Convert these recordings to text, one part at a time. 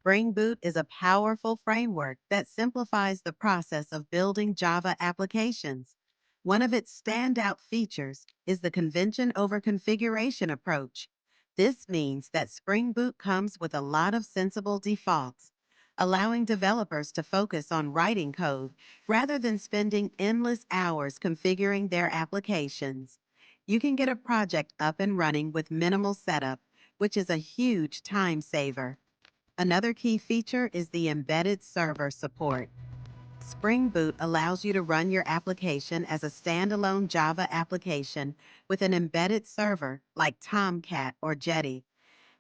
Spring Boot is a powerful framework that simplifies the process of building Java applications. One of its standout features is the convention over configuration approach. This means that Spring Boot comes with a lot of sensible defaults, allowing developers to focus on writing code rather than spending endless hours configuring their applications. You can get a project up and running with minimal setup, which is a huge time saver. Another key feature is the embedded server support. Spring Boot allows you to run your application as a standalone Java application with an embedded server like Tomcat or Jetty.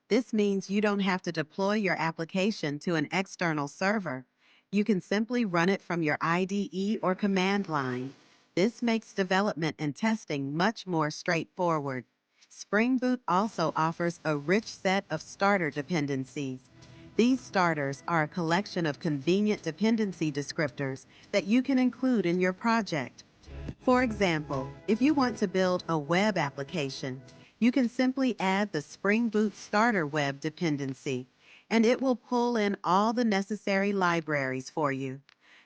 This means you don't have to deploy your application to an external server. You can simply run it from your IDE or command line. This makes development and testing much more straightforward. Spring Boot also offers a rich set of starter dependencies. These starters are a collection of convenient dependency descriptors that you can include in your project. For example, if you want to build a web application, you can simply add the Spring Boot Starter Web dependency, and it will pull in all the necessary libraries for you.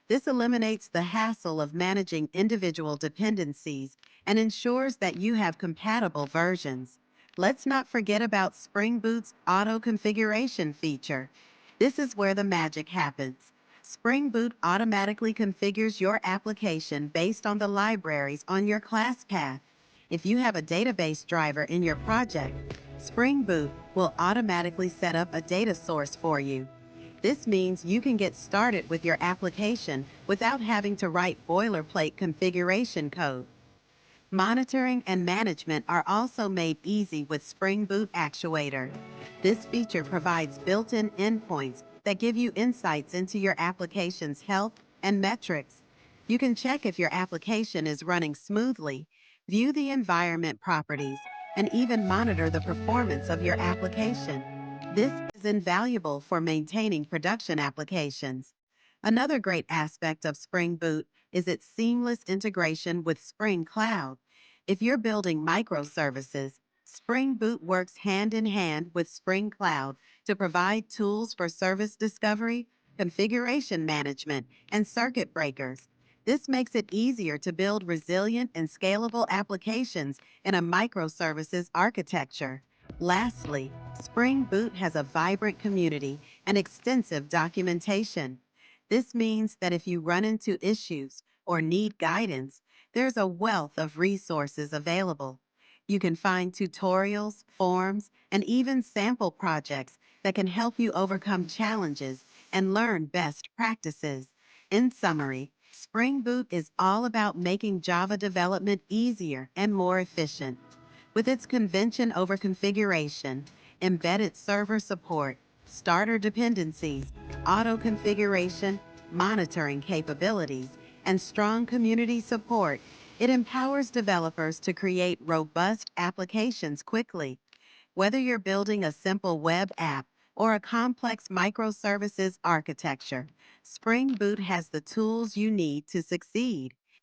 This eliminates the hassle of managing individual dependencies and ensures that you have compatible versions. Let's not forget about Spring Boot's auto configuration feature. This is where the magic happens. Spring Boot automatically configures your application based on the libraries on your class path. If you have a database driver in your project, Spring Boot will automatically set up a data source for you. This means you can get started with your application without having to write boilerplate configuration code. Monitoring and management are also made easy with Spring Boot Actuator. This feature provides built-in endpoints that give you insights into your application's health and metrics. You can check if your application is running smoothly, view the environment properties, and even monitor the performance of your application. This is invaluable for maintaining production applications. Another great aspect of Spring Boot is its seamless integration with Spring Cloud. If you're building microservices, Spring Boot works hand in hand with Spring Cloud to provide tools for service discovery, configuration management, and circuit breakers. This makes it easier to build resilient and scalable applications in a microservices architecture. Lastly, Spring Boot has a vibrant community and extensive documentation. This means that if you run into issues or need guidance, there's a wealth of resources available. You can find tutorials, forums, and even sample projects that can help you overcome challenges and learn best practices. In summary, Spring Boot is all about making Java development easier and more efficient. With its convention over configuration, embedded server support, starter dependencies, auto configuration, monitoring capabilities, and strong community support, it empowers developers to create robust applications quickly. Whether you're building a simple web app or a complex microservices architecture, Spring Boot has the tools you need to succeed.